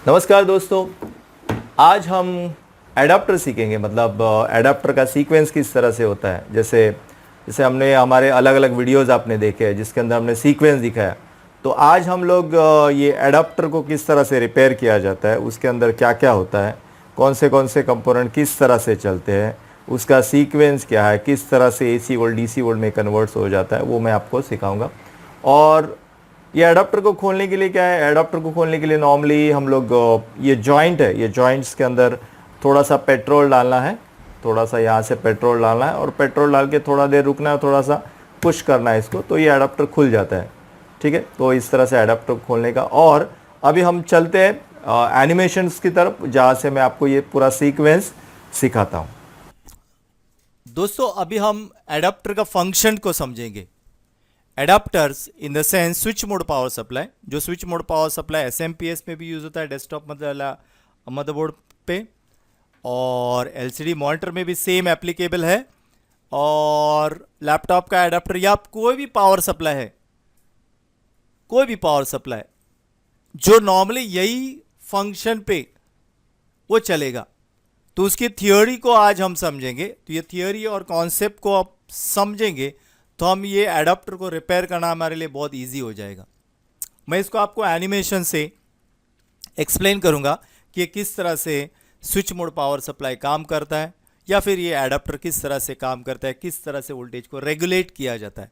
नमस्कार दोस्तों, आज हम एडाप्टर सीखेंगे। मतलब एडाप्टर का सीक्वेंस किस तरह से होता है। जैसे जैसे हमने हमारे अलग अलग वीडियोस आपने देखे हैं जिसके अंदर हमने सीक्वेंस दिखाया। तो आज हम लोग ये एडाप्टर को किस तरह से रिपेयर किया जाता है, उसके अंदर क्या क्या होता है, कौन से कंपोनेंट किस तरह से चलते हैं, उसका सीक्वेंस क्या है, किस तरह से एसी वोल्ट डीसी वोल्ट में कन्वर्ट्स हो जाता है, वो मैं आपको सिखाऊंगा। और ये एडाप्टर को खोलने के लिए क्या है, एडाप्टर को खोलने के लिए नॉर्मली हम लोग ये जॉइंट है, ये जॉइंट्स के अंदर थोड़ा सा पेट्रोल डालना है, थोड़ा सा यहाँ से पेट्रोल डालना है और पेट्रोल डाल के थोड़ा देर रुकना है, थोड़ा सा पुश करना है इसको, तो ये एडाप्टर खुल जाता है। ठीक है, तो इस तरह से एडाप्टर खोलने का। और अभी हम चलते हैं एनिमेशंस की तरफ, जहाँ से मैं आपको ये पूरा सीक्वेंस सिखाता हूँ। दोस्तों अभी हम एडाप्टर का फंक्शन को समझेंगे। Adapters in the sense switch mode power supply, जो switch mode power supply SMPS में भी यूज होता है डेस्कटॉप मदरबोर्ड पे, और एलसीडी मॉनिटर में भी सेम एप्लीकेबल है, और लैपटॉप का एडाप्टर या कोई भी पावर सप्लाई है, कोई भी पावर सप्लाई जो नॉर्मली यही फंक्शन पे वो चलेगा। तो उसकी थियोरी को आज हम समझेंगे। तो ये थियोरी और कॉन्सेप्ट को आप समझेंगे तो हम ये एडाप्टर को रिपेयर करना हमारे लिए बहुत इजी हो जाएगा। मैं इसको आपको एनिमेशन से एक्सप्लेन करूंगा कि ये किस तरह से स्विच मोड पावर सप्लाई काम करता है, या फिर ये एडाप्टर किस तरह से काम करता है, किस तरह से वोल्टेज को रेगुलेट किया जाता है।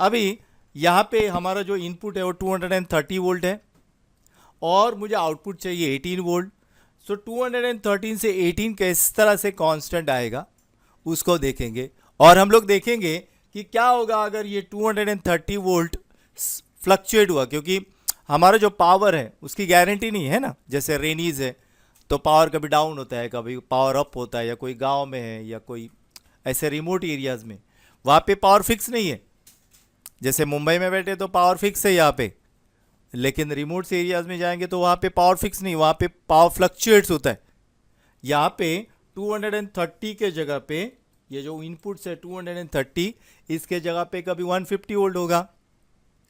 अभी यहाँ पे हमारा जो इनपुट है वो 230 वोल्ट है और मुझे आउटपुट चाहिए 18 वोल्ट। सो 213 से 18 किस तरह से कांस्टेंट आएगा उसको देखेंगे, और हम लोग देखेंगे कि क्या होगा अगर ये 230 वोल्ट फ्लक्चुएट हुआ, क्योंकि हमारा जो पावर है उसकी गारंटी नहीं है ना। जैसे रेनीज है तो पावर कभी डाउन होता है, कभी पावर अप होता है, या कोई गांव में है या कोई ऐसे रिमोट एरियाज में वहाँ पे पावर फिक्स नहीं है। जैसे मुंबई में बैठे तो पावर फिक्स है यहाँ पे, लेकिन रिमोट एरियाज में जाएंगे तो वहाँ पे पावर फिक्स नहीं, वहाँ पे पावर फ्लक्चुएट्स होता है। यहाँ पे 230 के जगह पे ये जो इनपुट्स है 230, इसके जगह पे कभी 150 वोल्ट होगा,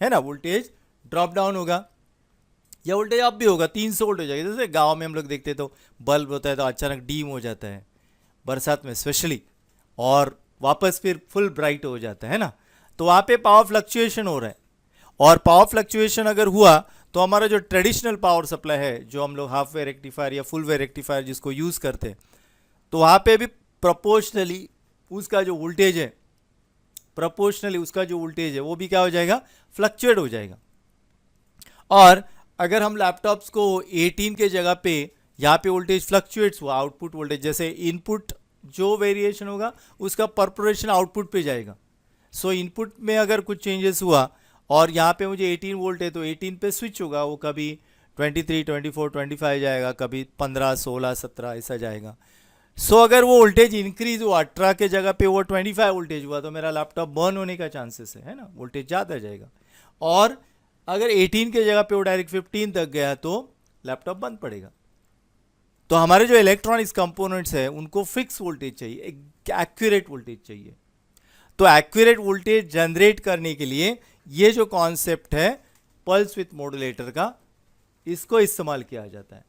है ना, वोल्टेज ड्रॉप डाउन होगा, या वोल्टेज अप भी होगा, 300 वोल्ट हो जाएगा। जैसे गांव में हम लोग देखते तो बल्ब होता है तो अचानक डीम हो जाता है बरसात में स्पेशली, और वापस फिर फुल ब्राइट हो जाता है ना। तो वहाँ पे पावर फ्लक्चुएशन हो रहा है, और पावर फ्लक्चुएशन अगर हुआ तो हमारा जो ट्रेडिशनल पावर सप्लाई है, जो हम लोग हाफ वे रेक्टिफायर या फुल वे रेक्टिफायर जिसको यूज़ करते हैं, तो वहाँ पे भी प्रोपोर्शनली उसका जो वोल्टेज है, वो भी क्या हो जाएगा, फ्लक्चुएट हो जाएगा। और अगर हम लैपटॉप्स को 18 के जगह पे यहाँ पे वोल्टेज फ्लक्चुएट्स हुआ, आउटपुट वोल्टेज जैसे इनपुट जो वेरिएशन होगा उसका परपोरेशन आउटपुट पे जाएगा। सो इनपुट में अगर कुछ चेंजेस हुआ और यहाँ पे मुझे 18 वोल्ट है तो 18 पे स्विच होगा, वो कभी 23, 24, 25 जाएगा, कभी 15, 16, 17 ऐसा जाएगा। सो अगर वो वोल्टेज इंक्रीज हुआ 18 के जगह पे वो 25 वोल्टेज हुआ तो मेरा लैपटॉप बर्न होने का चांसेस है ना, वोल्टेज ज़्यादा जाएगा। और अगर 18 के जगह पे वो डायरेक्ट 15 तक गया तो लैपटॉप बंद पड़ेगा। तो हमारे जो इलेक्ट्रॉनिक्स कंपोनेंट्स है उनको फिक्स वोल्टेज चाहिए, एक एक्यूरेट वोल्टेज चाहिए। तो एक्यूरेट वोल्टेज जनरेट करने के लिए ये जो कॉन्सेप्ट है पल्स विथ मॉड्यूलेटर का, इसको इस्तेमाल किया जाता है।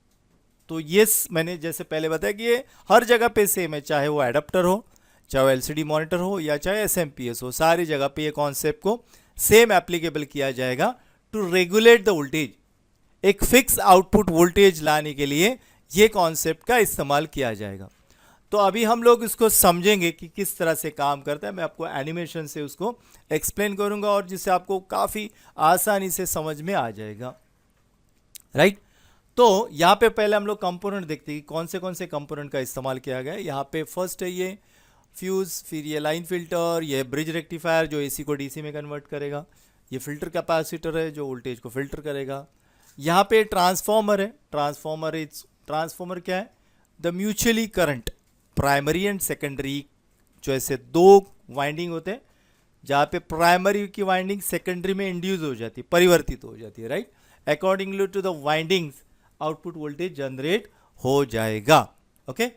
तो ये मैंने जैसे पहले बताया कि ये हर जगह पे सेम है, चाहे वो एडाप्टर हो, चाहे वो एलसीडी मॉनिटर हो, या चाहे एसएमपीएस हो, सारी जगह पे ये कॉन्सेप्ट को सेम एप्लीकेबल किया जाएगा टू रेगुलेट द वोल्टेज। एक फिक्स आउटपुट वोल्टेज लाने के लिए ये कॉन्सेप्ट का इस्तेमाल किया जाएगा। तो अभी हम लोग इसको समझेंगे कि किस तरह से काम करता है। मैं आपको एनिमेशन से उसको एक्सप्लेन करूंगा, और जिससे आपको काफ़ी आसानी से समझ में आ जाएगा, राइट। तो यहाँ पे पहले हम लोग कंपोनेंट देखते हैं कि कौन से कंपोनेंट का इस्तेमाल किया गया है। यहाँ पे फर्स्ट है ये फ्यूज़, फिर ये लाइन फिल्टर, ये ब्रिज रेक्टिफायर जो एसी को डीसी में कन्वर्ट करेगा, ये फिल्टर कैपेसिटर है जो वोल्टेज को फिल्टर करेगा। यहाँ पे ट्रांसफॉर्मर है, ट्रांसफॉर्मर क्या है, the mutually current primary and secondary, जो ऐसे दो वाइंडिंग होते हैं जहाँ पे प्राइमरी की वाइंडिंग सेकेंडरी में इंड्यूस हो जाती है, परिवर्तित हो जाती है, right. Accordingly to the windings output voltage generate हो जाएगा, ओके।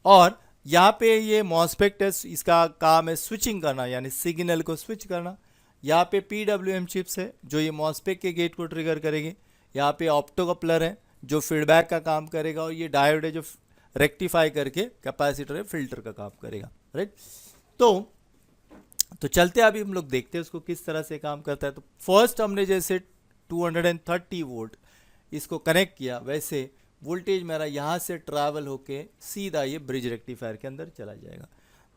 और यहाँ पे ये मॉस्फेट है, इसका काम है स्विचिंग करना, यानी सिग्नल को स्विच करना। यहाँ पे PWM चिप्स है जो ये मॉस्फेट के गेट को ट्रिगर करेंगे। यहाँ पे ऑप्टो कपलर है जो फीडबैक का काम करेगा, और ये डायोड है जो रेक्टिफाई करके कैपेसिटर है फिल्टर का काम करेगा, राइट। तो चलते अभी हम लोग देखते हैं उसको किस तरह से काम करता है। तो फर्स्ट हमने जैसे 230 वोल्ट इसको कनेक्ट किया, वैसे वोल्टेज मेरा यहाँ से ट्रैवल होके सीधा ये ब्रिज रेक्टिफायर के अंदर चला जाएगा।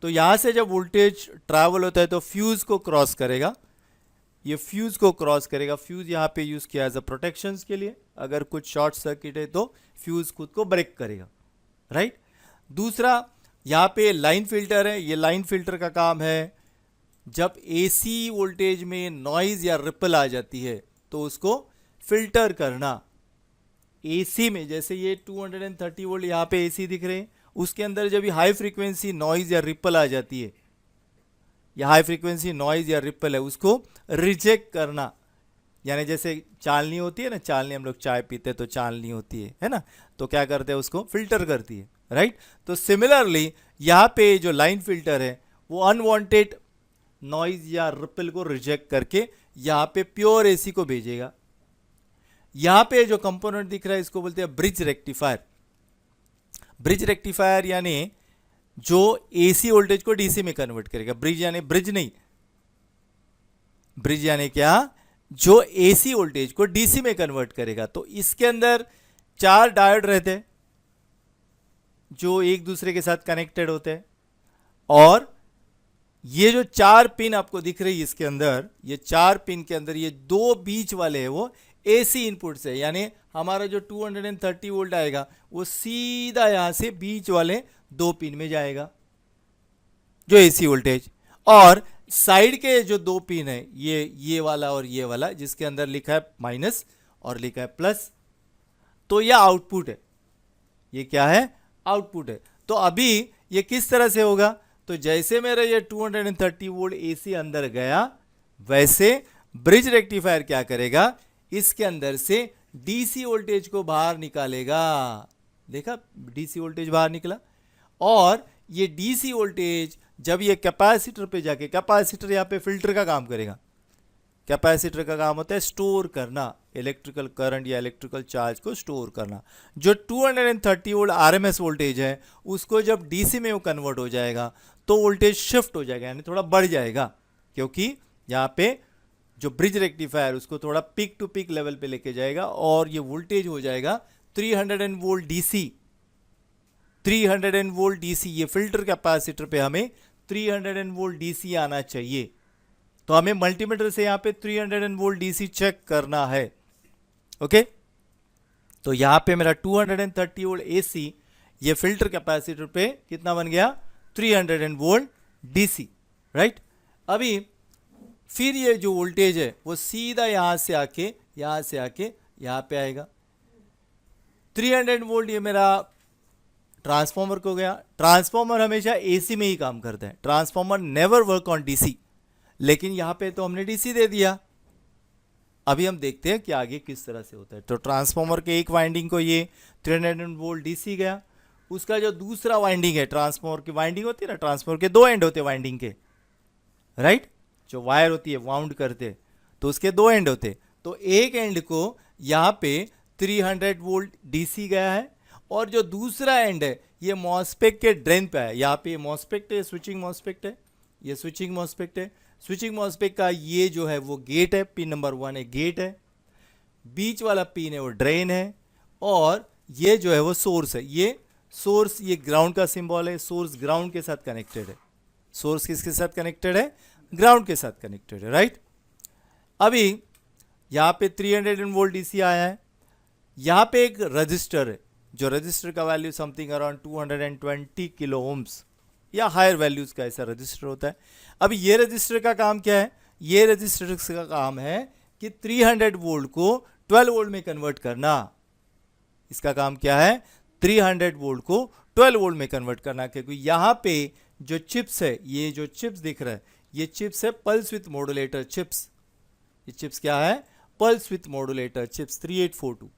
तो यहाँ से जब वोल्टेज ट्रैवल होता है तो फ्यूज़ को क्रॉस करेगा, ये फ्यूज़ को क्रॉस करेगा। फ्यूज़ यहाँ पे यूज़ किया एज अ प्रोटेक्शन के लिए, अगर कुछ शॉर्ट सर्किट है तो फ्यूज़ खुद को ब्रेक करेगा, राइट। दूसरा यहाँ पे लाइन फिल्टर है, ये लाइन फिल्टर का काम है जब एसी वोल्टेज में नॉइज़ या रिपल आ जाती है तो उसको फिल्टर करना। एसी में जैसे ये 230 वोल्ट यहाँ पे एसी दिख रहे हैं, उसके अंदर जब ये हाई फ्रीक्वेंसी नॉइज़ या रिपल आ जाती है, या हाई फ्रीक्वेंसी नॉइज़ या रिपल है, उसको रिजेक्ट करना। यानी जैसे चालनी होती है ना, चालनी हम लोग चाय पीते तो चालनी होती है ना, तो क्या करते हैं उसको फिल्टर करती है, राइट। तो सिमिलरली यहाँ पे जो लाइन फिल्टर है वो अनवांटेड नॉइज़ या रिपल को रिजेक्ट करके यहाँ पे प्योर एसी को भेजेगा। यहाँ पे जो कंपोनेंट दिख रहा है इसको बोलते हैं ब्रिज रेक्टिफायर। ब्रिज रेक्टिफायर यानी जो एसी वोल्टेज को डीसी में कन्वर्ट करेगा। ब्रिज यानी ब्रिज नहीं, ब्रिज यानी क्या, जो एसी वोल्टेज को डीसी में कन्वर्ट करेगा। तो इसके अंदर 4 डायोड रहते हैं जो एक दूसरे के साथ कनेक्टेड होते हैं, और ये जो 4 पिन आपको दिख रही है इसके अंदर, ये 4 पिन के अंदर ये 2 बीच वाले हैं वो एसी इनपुट से, यानी हमारा जो 230 वोल्ट आएगा वो सीधा यहां से बीच वाले 2 पिन में जाएगा जो एसी वोल्टेज। और साइड के जो 2 पिन है ये वाला और ये वाला, जिसके अंदर लिखा है माइनस और लिखा है प्लस, तो यह आउटपुट है। ये क्या है, आउटपुट है। तो अभी ये किस तरह से होगा, तो जैसे मेरा ये 230 वोल्ट एसी अंदर गया, वैसे ब्रिज रेक्टिफायर क्या करेगा, इसके अंदर से डीसी वोल्टेज को बाहर निकालेगा। देखा, डीसी वोल्टेज बाहर निकला, और ये डीसी वोल्टेज जब ये कैपेसिटर पे जाके, कैपेसिटर यहाँ पे फिल्टर का काम करेगा। कैपेसिटर का काम होता है स्टोर करना, इलेक्ट्रिकल करंट या इलेक्ट्रिकल चार्ज को स्टोर करना। जो 230 वोल्ट आरएमएस वोल्टेज है उसको जब डीसी में वो कन्वर्ट हो जाएगा तो वोल्टेज शिफ्ट हो जाएगा, यानी थोड़ा बढ़ जाएगा, क्योंकि यहाँ पे जो ब्रिज रेक्टिफायर उसको थोड़ा पीक टू पीक लेवल पे लेके जाएगा, और ये वोल्टेज हो जाएगा 300 वोल्ट डीसी। 300 वोल्ट डीसी, ये फिल्टर कैपेसिटर पे हमें 300 वोल्ट डीसी आना चाहिए। तो हमें मल्टीमीटर से यहाँ पे 300 वोल्ट डीसी चेक करना है, ओके। तो यहाँ पे मेरा 230 वोल्ट एसी, ये फिल्टर कैपेसिटर पे कितना बन गया, 300 वोल्ट डीसी, राइट। अभी फिर ये जो वोल्टेज है वो सीधा यहाँ से आके यहाँ पे आएगा। 300 वोल्ट ये मेरा ट्रांसफॉर्मर को गया। ट्रांसफॉर्मर हमेशा एसी में ही काम करता है, transformer never work on DC, लेकिन यहाँ पे तो हमने डीसी दे दिया। अभी हम देखते हैं कि आगे किस तरह से होता है। तो ट्रांसफॉर्मर के एक वाइंडिंग को ये 300 वोल्ट डीसी गया, उसका जो दूसरा वाइंडिंग है, ट्रांसफॉर्मर की वाइंडिंग होती है ना, ट्रांसफॉर्मर के 2 एंड होते हैं वाइंडिंग के, राइट। जो वायर होती है वाउंड करते, तो उसके 2 एंड होते। तो एक एंड को यहाँ पे 300 वोल्ट डीसी गया है, और जो दूसरा एंड है ये मॉस्फेट के ड्रेन पे है। यहाँ पे मॉस्फेट है, स्विचिंग मॉस्फेट है, ये स्विचिंग मॉस्फेट है। स्विचिंग मॉस्फेट का ये जो है वो गेट है, पिन नंबर 1 है, गेट है। बीच वाला पिन है वो ड्रेन है, और ये जो है वो सोर्स है। ये सोर्स, ये ग्राउंड का सिंबल है, सोर्स ग्राउंड के साथ कनेक्टेड है। सोर्स किसके साथ कनेक्टेड है, ग्राउंड के साथ कनेक्टेड है, राइट। अभी यहाँ पे 300 वोल्ट डीसी आया है। यहाँ पे एक रजिस्टर है, जो रजिस्टर का value something around 220 kilo ohms या हायर वैल्यूज का ऐसा रजिस्टर होता है। अब ये रजिस्टर का काम क्या है, ये रजिस्टर का काम है कि 300 वोल्ट को 12 वोल्ट में कन्वर्ट करना। इसका काम क्या है, 300 वोल्ट को 12 वोल्ट में कन्वर्ट करना, क्योंकि यहाँ पे जो चिप्स है, ये जो चिप्स दिख रहा है, ये चिप्स है पल्स विथ मॉड्यूलेटर चिप्स। ये चिप्स क्या है, पल्स विथ मॉड्यूलेटर चिप्स 3842।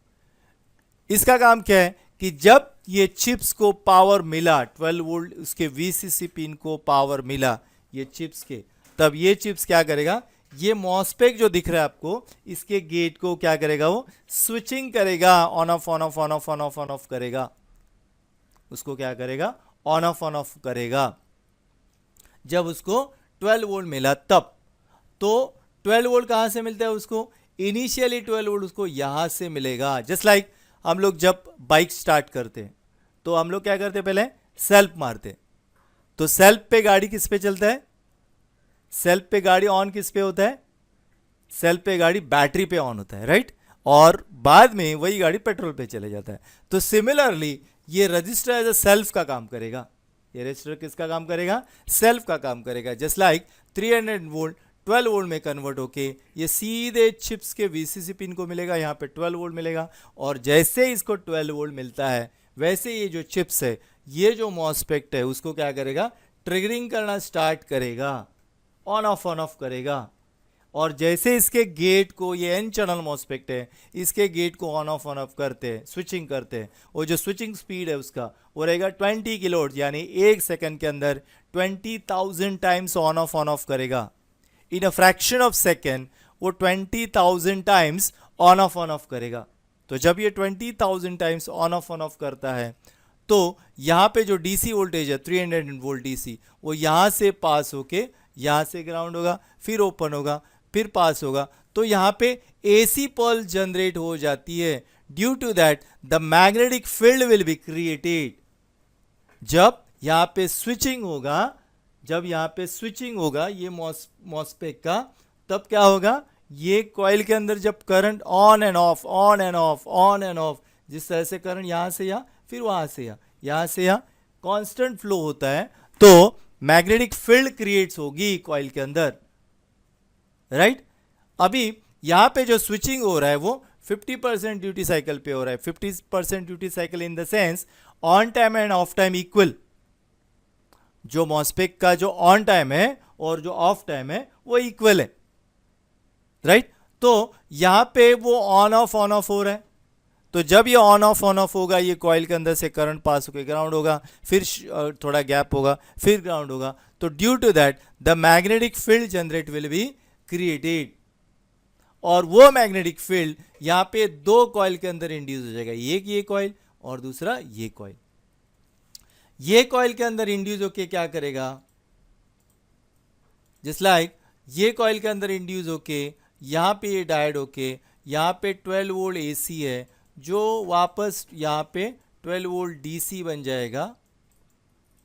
इसका काम क्या है कि जब ये चिप्स को पावर मिला, 12 वोल्ट उसके VCC पिन को पावर मिला ये चिप्स के, तब ये चिप्स क्या करेगा ये मॉस्फेट जो दिख रहा है आपको, इसके गेट को क्या करेगा, वो स्विचिंग करेगा, on off on off on off on off on off करेगा, उसको क्या करेगा, ऑन ऑफ करेगा। जब उसको 12 वोल्ट मिला तब, तो 12 वोल्ट कहां से मिलता है उसको, इनिशियली 12 वोल्ट उसको यहां से मिलेगा। जस्ट लाइक हम लोग जब बाइक स्टार्ट करते हैं तो हम लोग क्या करते हैं, पहले सेल्फ मारते, तो सेल्फ पे गाड़ी किस पे चलता है, सेल्फ पे गाड़ी ऑन किस पे होता है, सेल्फ पे गाड़ी बैटरी पे ऑन होता है, राइट, और बाद में वही गाड़ी पेट्रोल पे चले जाता है। तो सिमिलरली ये रजिस्टर एज अ सेल्फ का काम करेगा, ये रजिस्टर किसका काम करेगा, सेल्फ का काम करेगा। जस्ट लाइक 300 वोल्ट 12 वोल्ट में कन्वर्ट होके ये सीधे चिप्स के VCC पिन को मिलेगा, यहाँ पे 12 वोल्ट मिलेगा, और जैसे इसको 12 वोल्ट मिलता है वैसे ये जो चिप्स है, ये जो मॉस्फेट है उसको क्या करेगा, ट्रिगरिंग करना स्टार्ट करेगा, ऑन ऑफ करेगा। और जैसे इसके गेट को, ये N चैनल मॉस्फेट है, इसके गेट को ऑन ऑफ करते हैं, स्विचिंग करते हैं, वो जो स्विचिंग स्पीड है उसका वो रहेगा 20 किलोहर्ट्ज, यानी 1 सेकंड के अंदर 20,000 टाइम्स ऑन ऑफ करेगा। इन अ फ्रैक्शन ऑफ सेकेंड वो 20,000 टाइम्स ऑन ऑफ करेगा। तो जब ये 20,000 टाइम्स ऑन ऑफ करता है तो यहाँ पे जो DC वोल्टेज है 300 वोल्ट DC, वो यहाँ से पास होके यहाँ से ग्राउंड होगा, फिर ओपन होगा, फिर पास होगा, तो यहाँ पे AC पल्स जनरेट हो जाती है। Due to that the magnetic field will be created. जब यहाँ पे स्विचिंग होगा, जब यहाँ पे स्विचिंग होगा ये मॉस्फेट का, तब क्या होगा, ये कॉइल के अंदर जब current on end of on end of on end of, जिस तरह से करंट यहाँ से यहाँ, फिर वहाँ से यहाँ, यहाँ से यहाँ कांस्टेंट फ्लो होता है, तो मैग्नेटिक फील्ड क्रिएट्स होगी कॉइल के अंदर, राइट। अभी यहाँ पे जो स्विचिंग हो रहा है वो 50% ड्यूटी साइकिल पे हो रहा है। 50% duty cycle in the sense on time end of time equal. जो मॉस्फेट का जो ऑन टाइम है और जो ऑफ टाइम है वो इक्वल है, राइट। तो यहां पे वो ऑन ऑफ हो रहा है, तो जब ये ऑन ऑफ होगा, ये कॉइल के अंदर से करंट पास होकर ग्राउंड होगा, फिर थोड़ा गैप होगा, फिर ग्राउंड होगा, तो due to that the magnetic field generate will be created. और वो मैग्नेटिक फील्ड यहां पे दो कॉइल के अंदर इंड्यूस हो जाएगा, एक ये कॉइल और दूसरा ये कॉइल। ये कॉइल के अंदर इंड्यूस होके क्या करेगा, जस्ट लाइक ये कॉइल के अंदर इंड्यूस होके यहां पे ये डायोड होके यहां पे 12 वोल्ट AC है, जो वापस यहां पे 12 वोल्ट DC बन जाएगा,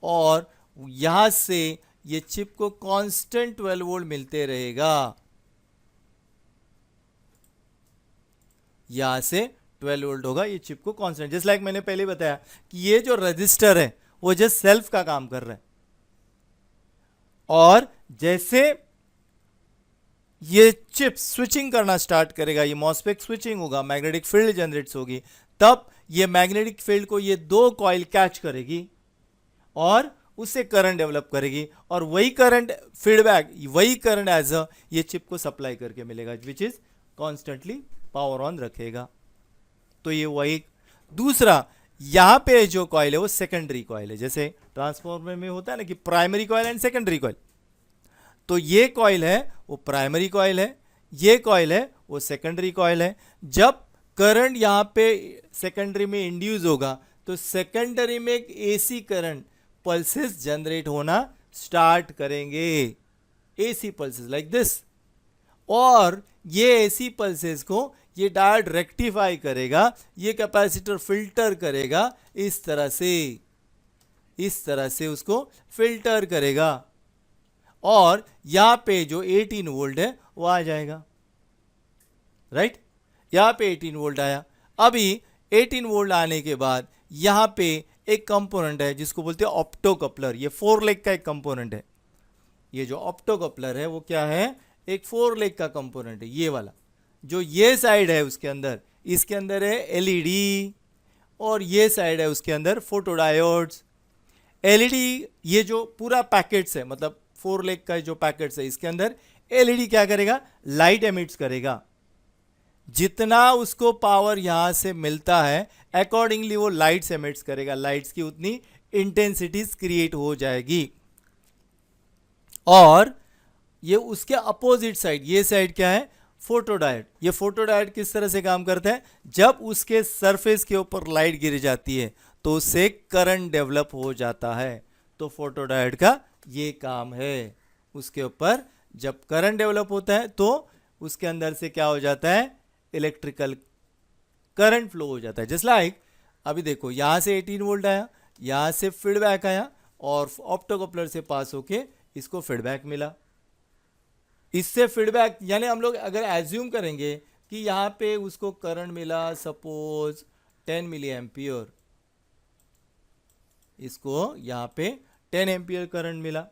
और यहां से ये चिप को कांस्टेंट 12 वोल्ट मिलते रहेगा। यहां से 12 वोल्ट होगा, ये चिप को कांस्टेंट, जस्ट लाइक मैंने पहले बताया कि ये जो रजिस्टर है वो जस्ट सेल्फ का काम कर रहा है, और जैसे ये चिप स्विचिंग करना स्टार्ट करेगा, ये मॉस्फेट स्विचिंग होगा, मैग्नेटिक फील्ड जनरेट्स होगी, तब ये मैग्नेटिक फील्ड को ये दो कॉइल कैच करेगी और उससे करंट डेवलप करेगी, और वही करंट फीडबैक, वही करंट एज अ ये चिप को सप्लाई करके मिलेगा, which is constantly power on रखेगा। तो ये वही। दूसरा, यहां पे जो कॉइल है वो सेकेंडरी कॉइल है, जैसे ट्रांसफार्मर में होता है ना कि primary coil and secondary coil, तो ये कॉइल है वो प्राइमरी कॉइल है, ये कॉइल है वो सेकेंडरी कॉइल है। जब करंट यहां पे सेकेंडरी में इंड्यूस होगा तो सेकेंडरी में एक AC करंट पल्सेस जनरेट होना स्टार्ट करेंगे, AC पल्सेस लाइक दिस, और ये AC पल्सेस को ये डायोड रेक्टिफाई करेगा, ये कैपेसिटर फिल्टर करेगा, इस तरह से उसको फिल्टर करेगा, और यहां पे जो 18 वोल्ट है वो आ जाएगा, राइट। यहां पे 18 वोल्ट आया। अभी 18 वोल्ट आने के बाद यहां पे एक कंपोनेंट है जिसको बोलते हैं ऑप्टोकपलर, ये 4 लेग का एक कंपोनेंट है। ये जो ऑप्टोकपलर है वो क्या है, एक 4 लेग का कंपोनेंट है, ये वाला जो ये साइड है उसके अंदर, इसके अंदर है LED, और ये साइड है उसके अंदर फोटोडायोड्स। LED ये जो पूरा पैकेट्स है, मतलब 4 लेग का जो पैकेट्स है, इसके अंदर LED क्या करेगा, लाइट एमिट्स करेगा। जितना उसको पावर यहां से मिलता है अकॉर्डिंगली वो लाइट्स एमिट्स करेगा, लाइट्स की उतनी इंटेंसिटीज क्रिएट हो जाएगी। और ये उसके अपोजिट साइड, ये साइड क्या है, फोटोडायोड। ये फोटोडायोड किस तरह से काम करता है, जब उसके सरफेस के ऊपर लाइट गिर जाती है तो उससे करंट डेवलप हो जाता है। तो फोटोडायोड का ये काम है, उसके ऊपर जब करंट डेवलप होता है तो उसके अंदर से क्या हो जाता है, इलेक्ट्रिकल करंट फ्लो हो जाता है। जस्ट लाइक अभी देखो यहां से 18 वोल्ट आया, यहां से फीडबैक आया और ऑप्टोकपलर से पास होके इसको फीडबैक मिला। इससे फीडबैक यानी हम लोग अगर एज्यूम करेंगे कि यहाँ पे उसको करंट मिला सपोज 10 मिली एम्पियर, इसको यहाँ पे 10 एम्पियर करंट मिला।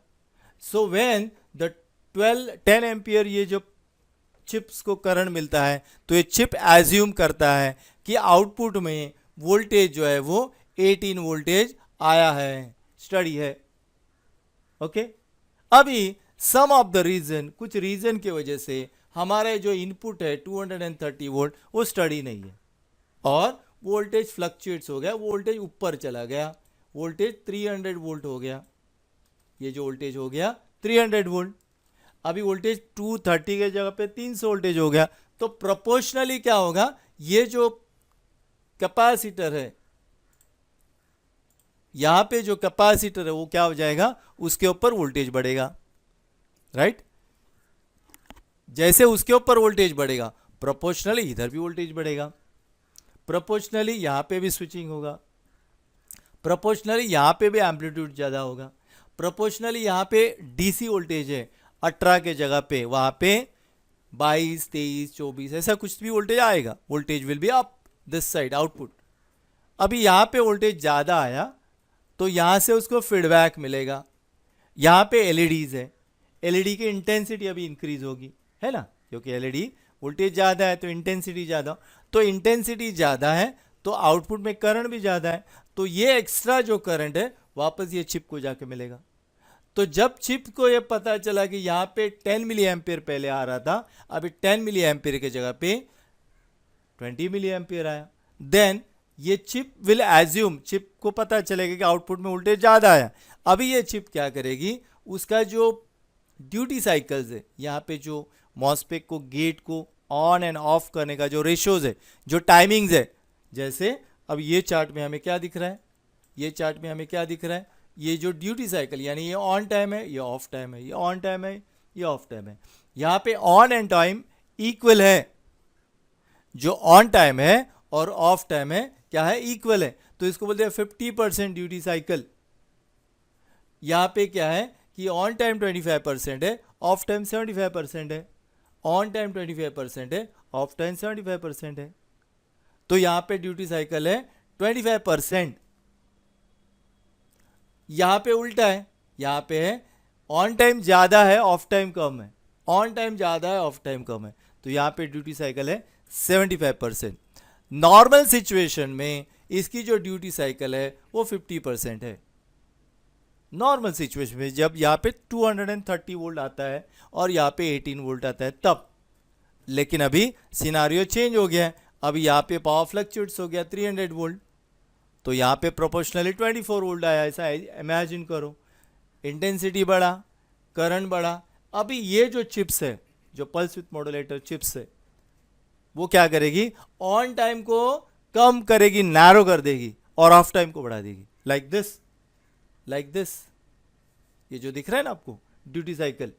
सो व्हेन द 10 एम्पियर ये जो चिप्स को करंट मिलता है तो ये चिप एज्यूम करता है कि आउटपुट में वोल्टेज जो है वो 18 वोल्टेज आया है, स्टडी है। ओके अभी सम ऑफ द रीजन, कुछ रीजन की वजह से हमारे जो इनपुट है 230 वोल्ट वो स्टडी नहीं है और वोल्टेज फ्लक्चुएट्स हो गया, वोल्टेज ऊपर चला गया, वोल्टेज 300 वोल्ट हो गया। ये जो वोल्टेज हो गया 300 वोल्ट, अभी वोल्टेज 230 के जगह पे 300 वोल्टेज हो गया। तो प्रोपोर्शनली क्या होगा, ये जो कैपेसिटर है, यहां पे जो कैपेसिटर है वो क्या हो जाएगा, उसके ऊपर वोल्टेज बढ़ेगा, राइट। जैसे उसके ऊपर वोल्टेज बढ़ेगा प्रोपोर्शनली इधर भी वोल्टेज बढ़ेगा, प्रोपोर्शनली यहां पे भी स्विचिंग होगा, प्रोपोर्शनली यहां पे भी एम्पलीट्यूड ज्यादा होगा, प्रोपोर्शनली यहां पे डीसी वोल्टेज है 18 के जगह पे वहां पे 22, 23, 24 ऐसा कुछ भी वोल्टेज आएगा, voltage will be up this side output. अभी यहां पे वोल्टेज ज्यादा आया तो यहां से उसको फीडबैक मिलेगा। यहां पे एलईडीज है, एलईडी की इंटेंसिटी अभी इंक्रीज होगी, है ना, क्योंकि एलईडी वोल्टेज ज़्यादा है तो इंटेंसिटी ज़्यादा, तो इंटेंसिटी ज़्यादा है तो आउटपुट में करंट भी ज़्यादा है, तो ये एक्स्ट्रा जो करंट है वापस ये चिप को जाके मिलेगा। तो जब चिप को ये पता चला कि यहाँ पे 10 मिली एम्पियर पहले आ रहा था, अभी 10 मिली एम्पियर की जगह पे 20 मिली एम्पियर आया, देन ये चिप विल एज्यूम, चिप को पता चलेगा कि आउटपुट में वोल्टेज ज़्यादा आया। अभी ये चिप क्या करेगी, उसका जो ड्यूटी साइकिल्स है, यहाँ पे जो मॉसफेट को गेट को ऑन एंड ऑफ करने का जो रेशियोज है, जो टाइमिंग्स है, जैसे अब ये चार्ट में हमें क्या दिख रहा है, ये चार्ट में हमें क्या दिख रहा है, ये जो ड्यूटी साइकिल यानी ये ऑन टाइम है, ये ऑफ टाइम है, ये ऑन टाइम है, ये ऑफ टाइम है। यहाँ पे ऑन एंड टाइम इक्वल है, जो ऑन टाइम है और ऑफ टाइम है क्या है, इक्वल है, तो इसको बोलते हैं 50% ड्यूटी साइकिल। यहाँ पे क्या है कि ऑन टाइम 25% है, ऑफ टाइम 75% है, ऑन टाइम 25% है, ऑफ टाइम 75% है, तो यहाँ पे ड्यूटी साइकिल है 25%। यहाँ पे उल्टा है, यहाँ पे है ऑन टाइम ज़्यादा है, ऑफ टाइम कम है, ऑन टाइम ज़्यादा है, ऑफ टाइम कम है, तो यहाँ पे ड्यूटी साइकिल है 75%। नॉर्मल सिचुएशन में इसकी जो ड्यूटी साइकिल है वो 50% है। नॉर्मल सिचुएशन में जब यहाँ पे 230 वोल्ट आता है और यहाँ पे 18 वोल्ट आता है तब, लेकिन अभी सिनारियो चेंज हो गया है, अभी यहाँ पे पावर फ्लक्चुएट्स हो गया 300 वोल्ट, तो यहाँ पे प्रोपोर्शनली 24 वोल्ट आया, ऐसा इमेजिन करो, इंटेंसिटी बढ़ा, करंट बढ़ा। अभी ये जो चिप्स है, जो पल्स विथ मॉड्यूलेटर चिप्स है, वो क्या करेगी, ऑन टाइम को कम करेगी, नैरो कर देगी और ऑफ टाइम को बढ़ा देगी, लाइक दिस, लाइक दिस। ये जो दिख रहा है ना आपको ड्यूटी साइकिल,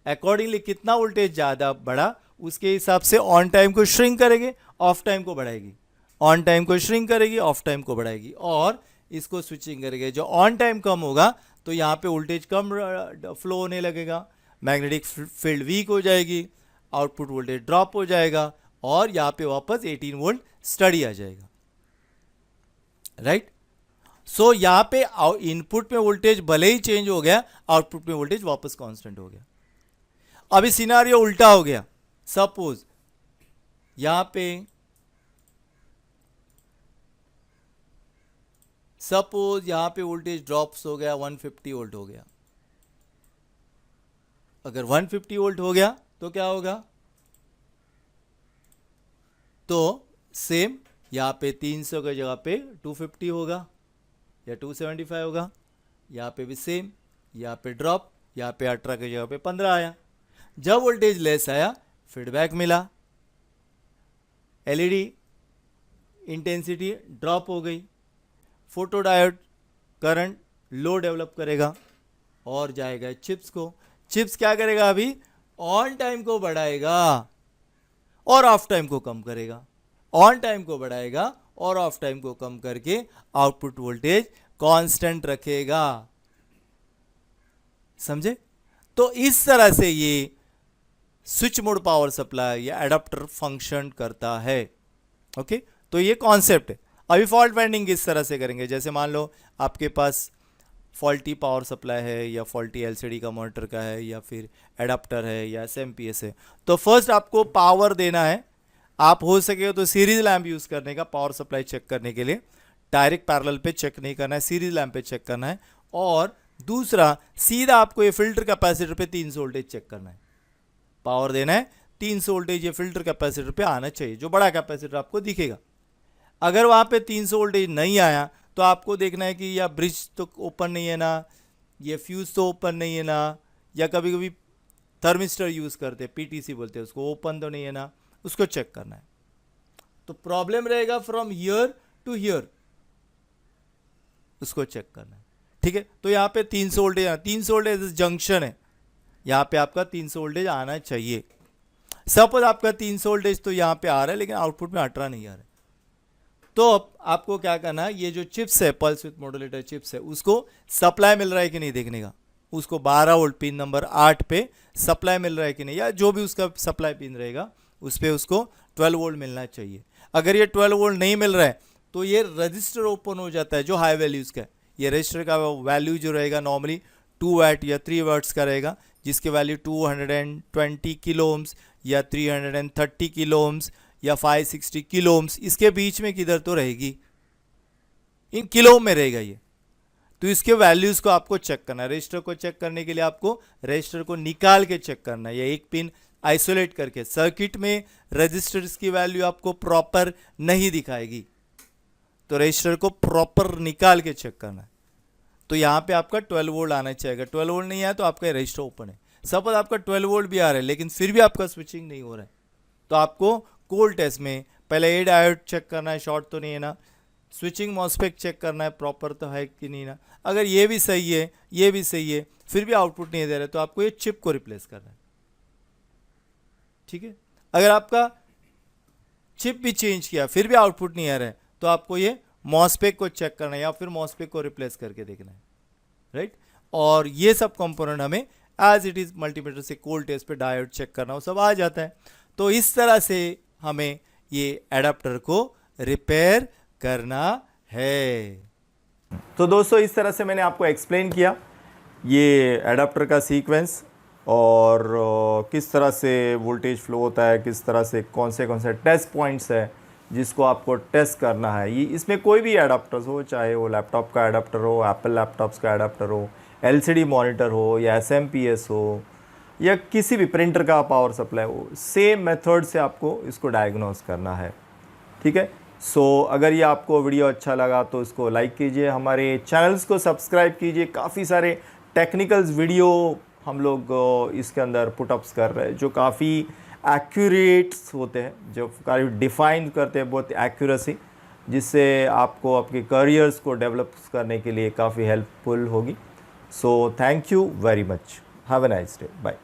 अकॉर्डिंगली कितना वोल्टेज ज़्यादा बढ़ा उसके हिसाब से ऑन टाइम को श्रिंक करेगी, ऑफ टाइम को बढ़ाएगी, ऑन टाइम को श्रिंक करेगी, ऑफ टाइम को बढ़ाएगी, और इसको स्विचिंग करेगी। जो ऑन टाइम कम होगा तो यहाँ पे वोल्टेज कम फ्लो होने लगेगा, मैग्नेटिक फील्ड वीक हो जाएगी, आउटपुट वोल्टेज ड्रॉप हो जाएगा और यहाँ पे वापस 18 वोल्ट स्टडी आ जाएगा, राइट। सो यहाँ पे इनपुट में वोल्टेज भले ही चेंज हो गया, आउटपुट में वोल्टेज वापस कांस्टेंट हो गया। अभी सिनारियो उल्टा हो गया, सपोज यहाँ पे वोल्टेज ड्रॉप्स हो गया, 150 वोल्ट हो गया। अगर 150 वोल्ट हो गया तो क्या होगा, तो सेम यहाँ पे 300 की जगह पे 250 होगा या 275 होगा, यहाँ पे भी सेम, यहाँ पे ड्रॉप, यहाँ पे 18 की जगह पे 15 आया। जब वोल्टेज लेस आया फीडबैक मिला, एलईडी इंटेंसिटी ड्रॉप हो गई, फोटोडायोड करंट लो डेवलप करेगा और जाएगा चिप्स को। चिप्स क्या करेगा, अभी ऑन टाइम को बढ़ाएगा और ऑफ टाइम को कम करेगा, ऑन टाइम को बढ़ाएगा और ऑफ टाइम को कम करके आउटपुट वोल्टेज कांस्टेंट रखेगा। समझे? तो इस तरह से ये स्विच मोड पावर सप्लाई या एडाप्टर फंक्शन करता है। ओके, तो ये कॉन्सेप्ट है। अभी फॉल्ट फाइंडिंग किस तरह से करेंगे, जैसे मान लो आपके पास फॉल्टी पावर सप्लाई है या फॉल्टी एलसीडी का मॉनिटर का है या फिर एडाप्टर है या एसएमपीएस है, तो फर्स्ट आपको पावर देना है। आप हो सके तो सीरीज लैम्प यूज़ करने का पावर सप्लाई चेक करने के लिए, डायरेक्ट पैरेलल पे चेक नहीं करना है, सीरीज लैम्प पे चेक करना है। और दूसरा सीधा आपको ये फिल्टर कैपेसिटर पे 300 वोल्टेज चेक करना है, पावर देना है 300 वोल्टेज ये फिल्टर कैपेसिटर पे आना चाहिए, जो बड़ा कैपेसिटर आपको दिखेगा। अगर वहाँ पे 300 वोल्टेज नहीं आया तो आपको देखना है कि या ब्रिज तो ओपन नहीं है ना, ये फ्यूज़ तो ओपन नहीं है ना, या कभी कभी थर्मिस्टर यूज़ करते हैं, पीटीसी बोलते हैं उसको, ओपन तो नहीं है ना, उसको चेक करना है। तो प्रॉब्लम रहेगा फ्रॉम हियर टू हियर, उसको चेक करना है। ठीक है, तो यहाँ पे 300 वोल्टेज, 300 वोल्टेज जंक्शन है, यहाँ पे आपका 300 वोल्टेज आना चाहिए। सपोज आपका 300 वोल्टेज तो यहाँ पे आ रहा है लेकिन आउटपुट में 18 नहीं आ रहा है, तो आपको क्या करना है, ये जो चिप्स है पल्स विथ मॉड्यूलेटर चिप्स है, उसको सप्लाई मिल रहा है कि नहीं देखने का, उसको 12 वोल्ट पिन नंबर 8 पे सप्लाई मिल रहा है कि नहीं, या जो भी उसका सप्लाई पिन रहेगा उस पर उसको 12 वोल्ट मिलना चाहिए। अगर ये 12 वोल्ट नहीं मिल रहा है तो ये रजिस्टर ओपन हो जाता है जो हाई वैल्यूज़ का है। ये रजिस्टर का वैल्यू जो रहेगा नॉर्मली 2 वाट या 3 वाट्स का रहेगा, जिसके वैल्यू 220 किलो ओम्स या 330 किलो ओम्स या 560 किलो ओम्स, इसके बीच में किधर तो रहेगी, इन किलो में रहेगा ये। तो इसके वैल्यूज़ को आपको चेक करना है। रजिस्टर को चेक करने के लिए आपको रजिस्टर को निकाल के चेक करना है, या एक पिन आइसोलेट करके। सर्किट में रजिस्टर्स की वैल्यू आपको प्रॉपर नहीं दिखाएगी, तो रजिस्टर को प्रॉपर निकाल के चेक करना है। तो यहाँ पे आपका 12 वोल्ट आना चाहिए। 12 वोल्ट नहीं आया तो आपका रजिस्टर ओपन है। सपोज आपका 12 वोल्ट भी आ रहा है लेकिन फिर भी आपका स्विचिंग नहीं हो रहा है, तो आपको कोल्ड टेस्ट में पहले ए डायोड चेक करना है, शॉर्ट तो नहीं है ना, स्विचिंग मॉस्फेट चेक करना है प्रॉपर तो है कि नहीं ना। अगर ये भी सही है, ये भी सही है, फिर भी आउटपुट नहीं दे रहे, तो आपको ये चिप को रिप्लेस करना है। ठीक है, अगर आपका चिप भी चेंज किया फिर भी आउटपुट नहीं आ रहा है, तो आपको ये मॉस्फेट को चेक करना है या फिर मॉस्फेट को रिप्लेस करके देखना है, राइट। और ये सब कंपोनेंट हमें एज इट इज मल्टीमीटर से कोल्ड टेस्ट पे डायोड चेक करना वो सब आ जाता है। तो इस तरह से हमें ये एडाप्टर को रिपेयर करना है। तो दोस्तों इस तरह से मैंने आपको एक्सप्लेन किया ये एडाप्टर का सीक्वेंस और किस तरह से वोल्टेज फ्लो होता है, किस तरह से कौन से टेस्ट पॉइंट्स है जिसको आपको टेस्ट करना है। ये इसमें कोई भी एडाप्टर्स हो, चाहे वो लैपटॉप का एडाप्टर हो, एप्पल लैपटॉप्स का एडाप्टर हो, एलसीडी मॉनिटर हो या एसएमपीएस हो या किसी भी प्रिंटर का पावर सप्लाई हो, सेम मेथड से आपको इसको डायग्नोस करना है। ठीक है, सो अगर ये आपको वीडियो अच्छा लगा तो इसको लाइक कीजिए, हमारे चैनल्स को सब्सक्राइब कीजिए। काफ़ी सारे टेक्निकल्स वीडियो हम लोग इसके अंदर पुटअप्स कर रहे हैं जो काफ़ी एक्यूरेट्स होते हैं, जो काफ़ी डिफाइन करते हैं बहुत एक्यूरेसी, जिससे आपको आपके करियर्स को डेवलप करने के लिए काफ़ी हेल्पफुल होगी। So thank you very much, have a nice day, bye.